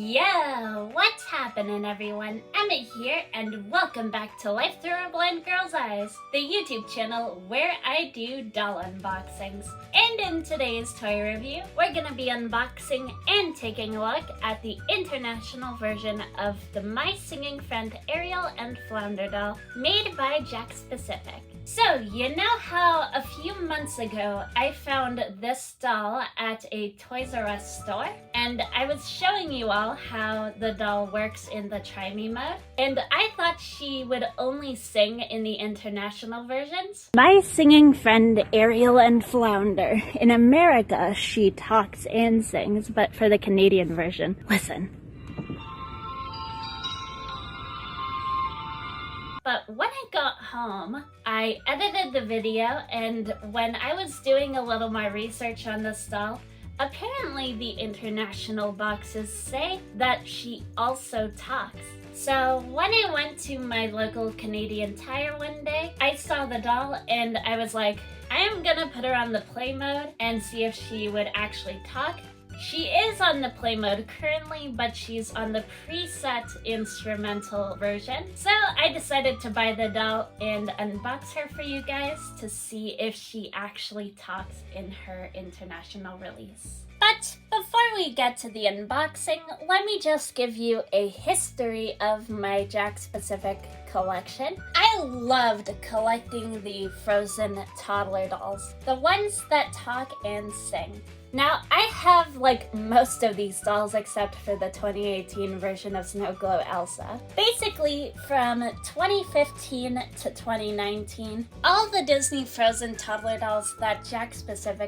Yeah, what's happening everyone? Emma here and welcome back to Life Through a Blind Girl's Eyes, the YouTube channel where I do doll unboxings. And in today's toy review, we're gonna be unboxing and taking a look at the international version of the My Singing Friend Ariel and Flounder doll made by Jakks. So, you know how a few months ago I found this doll at a Toys R Us store? And I was showing you all how the doll works in the Try Me mode. And I thought she would only sing in the international versions. My Singing Friend Ariel and Flounder. In America, she talks and sings, but for the Canadian version, listen. But when I got home, I edited the video, and when I was doing a little more research on this doll, apparently the international boxes say that she also talks. So when I went to my local Canadian Tire one day, I saw the doll and I was like, I am gonna put her on the play mode and see if she would actually talk. She is on the play mode currently, but she's on the preset instrumental version. So I decided to buy the doll and unbox her for you guys to see if she actually talks in her international release. But before we get to the unboxing, let me just give you a history of my Jakks collection. I loved collecting the Frozen toddler dolls, the ones that talk and sing. Now, I have like most of these dolls except for the 2018 version of Snow Glow Elsa. Basically, from 2015 to 2019, all the Disney Frozen toddler dolls that Jakks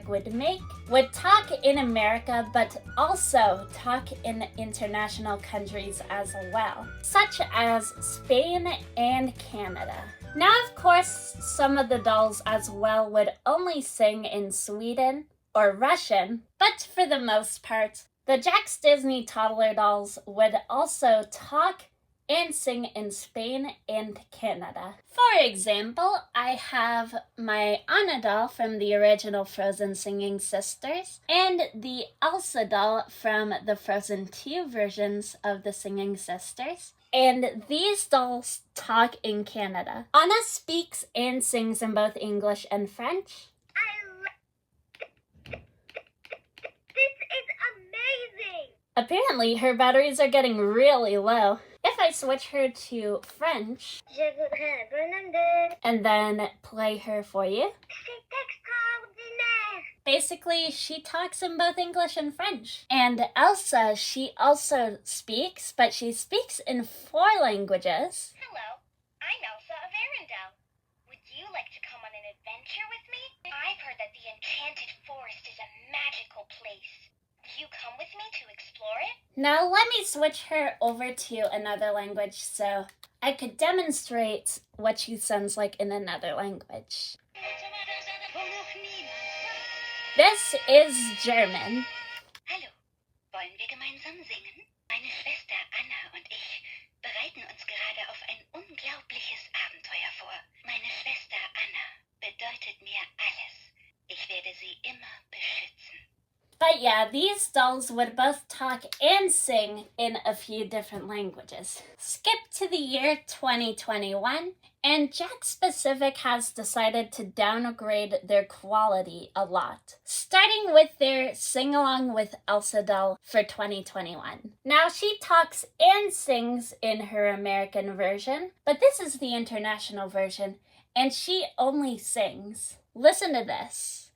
would make would talk in America, but also talk in international countries as well, such as Spain and Canada. Now, of course, some of the dolls as well would only sing in Sweden or Russian, but for the most part, the Jakks Disney toddler dolls would also talk and sing in Spain and Canada. For example, I have my Anna doll from the original Frozen Singing Sisters and the Elsa doll from the Frozen 2 versions of the Singing Sisters. And these dolls talk in Canada. Anna speaks and sings in both English and French. Apparently, her batteries are getting really low. If I switch her to French, and then play her for you, basically, she talks in both English and French. And Elsa, she also speaks, but she speaks in 4 languages. Hello, I'm Elsa of Arendelle. Would you like to come on an adventure with me? I've heard that the Enchanted Forest is a magical place. You come with me to explore it? Now let me switch her over to another language so I could demonstrate what she sounds like in another language. This is German. Hallo, wollen wir gemeinsam singen? Meine Schwester Anna und ich bereiten uns gerade auf ein unglaubliches Abenteuer vor. Meine Schwester Anna bedeutet mir alles. Ich werde sie immer beschützen. But yeah, these dolls would both talk and sing in a few different languages. Skip to the year 2021, and Jakks has decided to downgrade their quality a lot, starting with their Sing Along with Elsa doll for 2021. Now, she talks and sings in her American version, but this is the international version, and she only sings. Listen to this.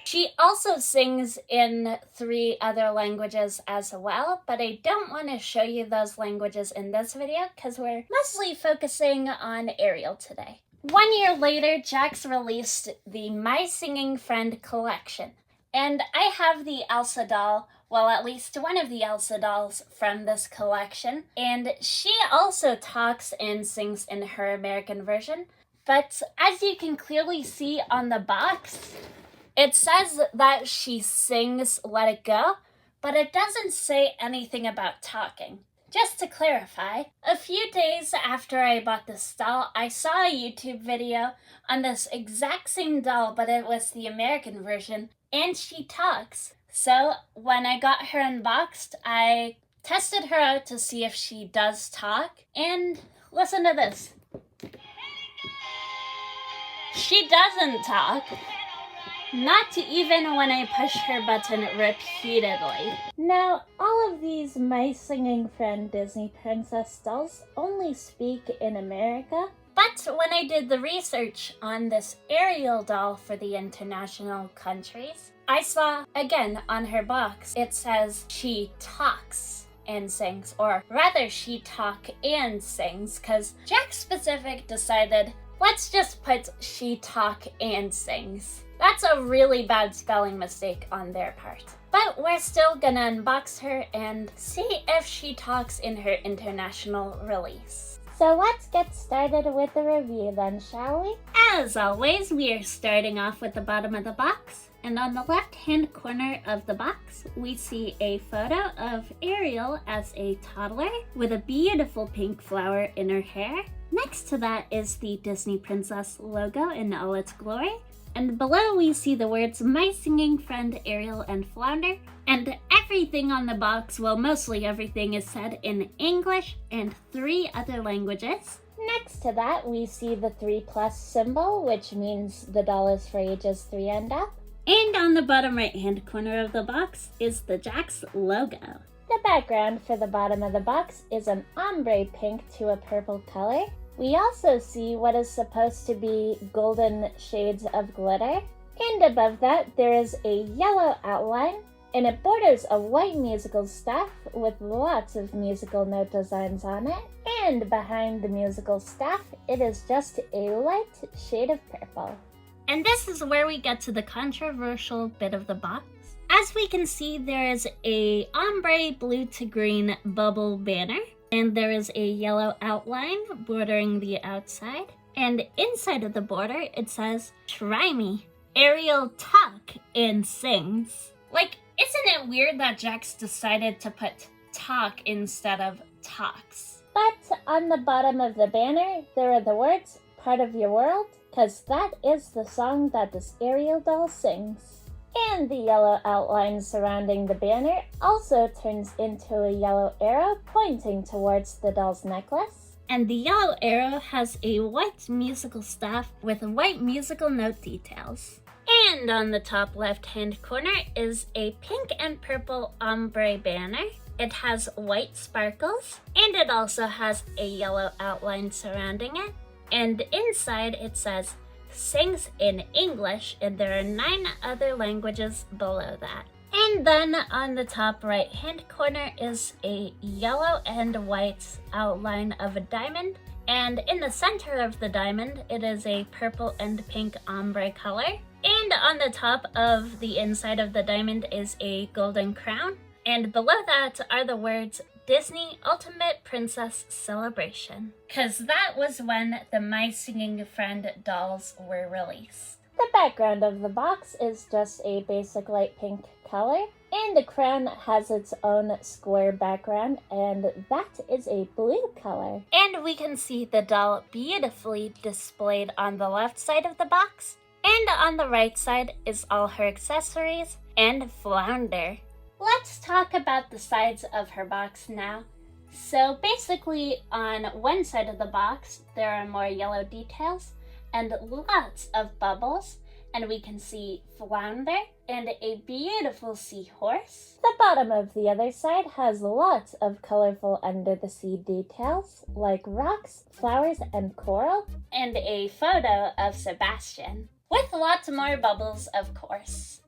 She also sings in 3 other languages as well, but I don't want to show you those languages in this video because we're mostly focusing on Ariel today. 1 year later, Jakks released the My Singing Friend collection, and I have the Elsa doll, well, at least one of the Elsa dolls from this collection, and she also talks and sings in her American version, but as you can clearly see on the box, it says that she sings Let It Go, but it doesn't say anything about talking. Just to clarify, a few days after I bought this doll, I saw a YouTube video on this exact same doll, but it was the American version, and she talks. So when I got her unboxed, I tested her out to see if she does talk, and listen to this. She doesn't talk. Not even when I push her button repeatedly. Now, all of these My Singing Friend Disney princess dolls only speak in America. But when I did the research on this Ariel doll for the international countries, I saw, again, on her box, it says she talks and sings, or rather she talk and sings, because Jakks Specific decided, let's just put she talk and sings. That's a really bad spelling mistake on their part. But we're still gonna unbox her and see if she talks in her international release. So let's get started with the review then, shall we? As always, we are starting off with the bottom of the box. And on the left-hand corner of the box, we see a photo of Ariel as a toddler with a beautiful pink flower in her hair. Next to that is the Disney Princess logo in all its glory. And below we see the words My Singing Friend Ariel and Flounder. And everything on the box, well, mostly everything, is said in English and 3 other languages. Next to that, we see the 3+ symbol, which means the doll is for ages 3 and up. And on the bottom right-hand corner of the box is the Jakks logo. The background for the bottom of the box is an ombre pink to a purple color. We also see what is supposed to be golden shades of glitter. And above that, there is a yellow outline, and it borders a white musical staff with lots of musical note designs on it. And behind the musical staff, it is just a light shade of purple. And this is where we get to the controversial bit of the box. As we can see, there is a ombre blue to green bubble banner. And there is a yellow outline bordering the outside. And inside of the border, it says, "Try me. Ariel talk and sings." Like, isn't it weird that Jakks decided to put talk instead of talks? But on the bottom of the banner, there are the words, "Part of Your World," because that is the song that this Ariel doll sings. And the yellow outline surrounding the banner also turns into a yellow arrow pointing towards the doll's necklace. And the yellow arrow has a white musical staff with white musical note details. And on the top left-hand corner is a pink and purple ombre banner. It has white sparkles, and it also has a yellow outline surrounding it. And inside it says, "Sings in English," and there are 9 other languages below that. And then on the top right hand corner is a yellow and white outline of a diamond, and in the center of the diamond it is a purple and pink ombre color. And on the top of the inside of the diamond is a golden crown, and below that are the words Disney Ultimate Princess Celebration, because that was when the My Singing Friend dolls were released. The background of the box is just a basic light pink color, and the crown has its own square background, and that is a blue color. And we can see the doll beautifully displayed on the left side of the box, and on the right side is all her accessories and Flounder. Let's talk about the sides of her box now. So basically, on one side of the box, there are more yellow details and lots of bubbles, and we can see Flounder and a beautiful seahorse. The bottom of the other side has lots of colorful under-the-sea details, like rocks, flowers, and coral, and a photo of Sebastian, with lots more bubbles, of course.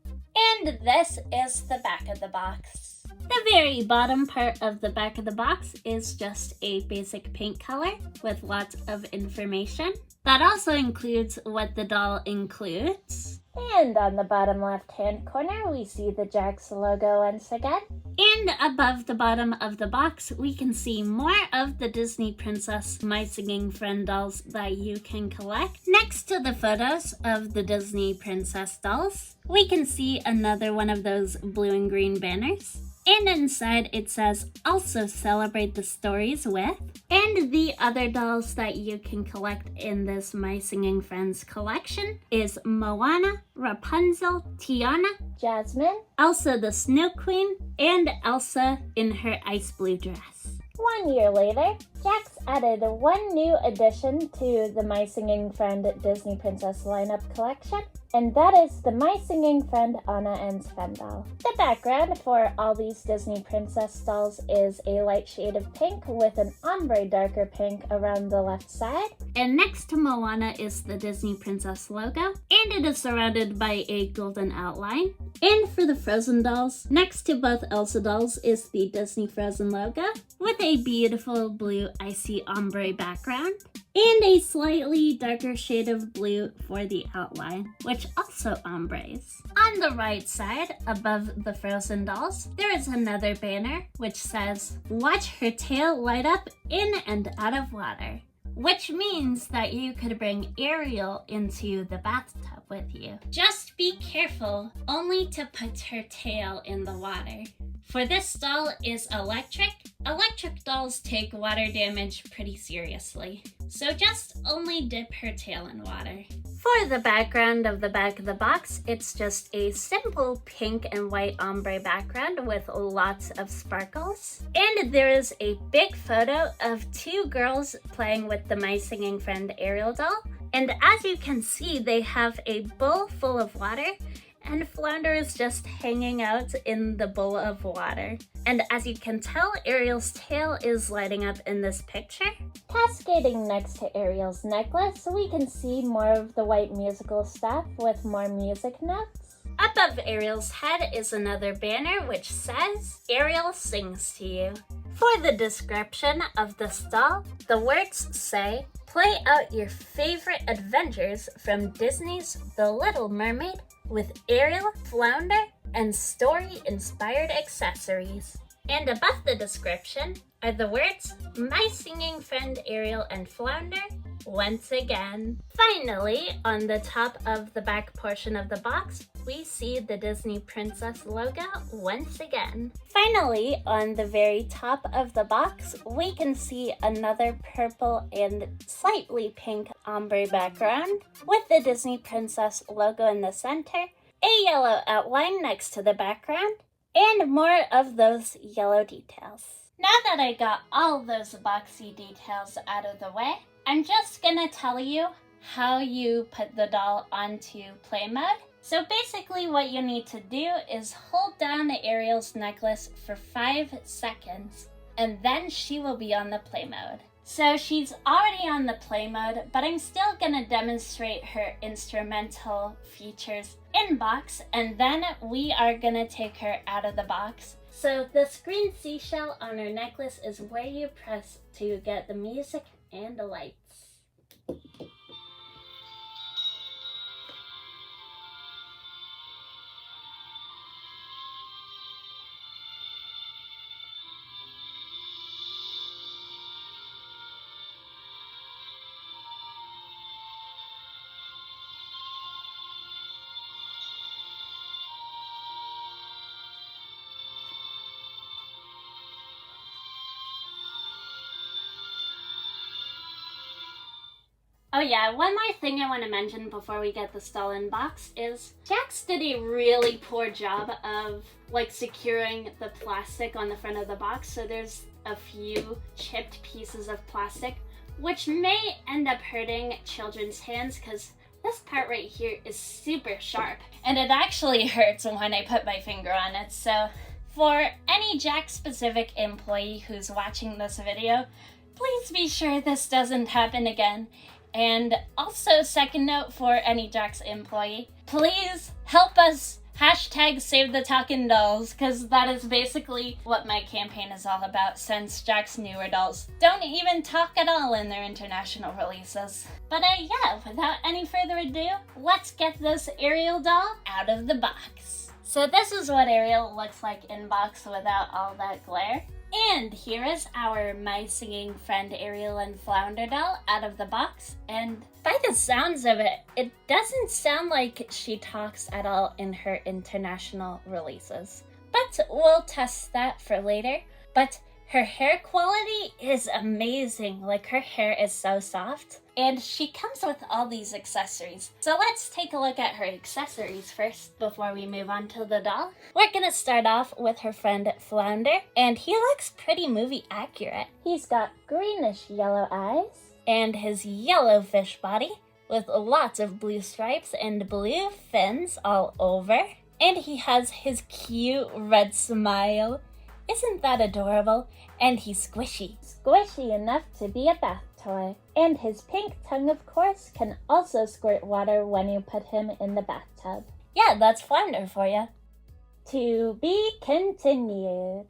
And this is the back of the box. The very bottom part of the back of the box is just a basic pink color with lots of information. That also includes what the doll includes. And on the bottom left-hand corner, we see the Jakks logo once again. And above the bottom of the box, we can see more of the Disney Princess My Singing Friend dolls that you can collect. Next to the photos of the Disney Princess dolls, we can see another one of those blue and green banners. And inside it says also celebrate the stories with. And the other dolls that you can collect in this My Singing Friends collection is Moana, Rapunzel, Tiana, Jasmine, Elsa the Snow Queen, and Elsa in her ice blue dress. 1 year later, Jakks added one new addition to the My Singing Friend Disney Princess lineup collection, and that is the My Singing Friend Anna and Sven doll. The background for all these Disney Princess dolls is a light shade of pink with an ombre darker pink around the left side. And next to Moana is the Disney Princess logo, and it is surrounded by a golden outline. And for the Frozen dolls, next to both Elsa dolls is the Disney Frozen logo with a beautiful blue icy ombre background and a slightly darker shade of blue for the outline, which also ombres. On the right side, above the Frozen dolls, there is another banner which says, "Watch her tail light up in and out of water," which means that you could bring Ariel into the bathtub with you. Just be careful only to put her tail in the water. For this doll is electric. Electric dolls take water damage pretty seriously, so just only dip her tail in water. For the background of the back of the box, it's just a simple pink and white ombre background with lots of sparkles. And there is a big photo of two girls playing with the My Singing Friend Ariel doll. And as you can see, they have a bowl full of water, and Flounder is just hanging out in the bowl of water. And as you can tell, Ariel's tail is lighting up in this picture. Cascading next to Ariel's necklace, we can see more of the white musical stuff with more music notes. Above Ariel's head is another banner which says, "Ariel sings to you." For the description of this doll, the words say, "Play out your favorite adventures from Disney's The Little Mermaid with Ariel, Flounder, and story-inspired accessories." And above the description are the words, "My Singing Friend Ariel and Flounder, once again." Finally, on the top of the back portion of the box, we see the Disney Princess logo once again. Finally, on the very top of the box, we can see another purple and slightly pink ombre background with the Disney Princess logo in the center, a yellow outline next to the background, and more of those yellow details. Now that I got all those boxy details out of the way, I'm just gonna tell you how you put the doll onto play mode. So basically what you need to do is hold down Ariel's necklace for 5 seconds, and then she will be on the play mode. So she's already on the play mode, but I'm still gonna demonstrate her instrumental features in box, and then we are gonna take her out of the box. So the screen seashell on her necklace is where you press to get the music and the lights. Oh yeah, one more thing I want to mention before we get this doll in box is Jakks did a really poor job of securing the plastic on the front of the box, so there's a few chipped pieces of plastic which may end up hurting children's hands because this part right here is super sharp and it actually hurts when I put my finger on it. So for any Jakks specific employee who's watching this video, please be sure this doesn't happen again. And also, second note for any Jakks employee, please help us hashtag save the talking dolls, because that is basically what my campaign is all about, since Jakks newer dolls don't even talk at all in their international releases. But yeah, without any further ado, let's get this Ariel doll out of the box. So this is what Ariel looks like in box without all that glare. And here is our My Singing Friend Ariel and Flounder doll out of the box. And by the sounds of it, it doesn't sound like she talks at all in her international releases. But but we'll test that for later. But her hair quality is amazing. Like, her hair is so soft. And she comes with all these accessories. So let's take a look at her accessories first before we move on to the doll. We're gonna start off with her friend Flounder, and he looks pretty movie accurate. He's got greenish yellow eyes. And his yellow fish body with lots of blue stripes and blue fins all over. And he has his cute red smile. Isn't that adorable? And he's squishy. Squishy enough to be a bath toy. And his pink tongue, of course, can also squirt water when you put him in the bathtub. Yeah, that's Flounder for you. To be continued.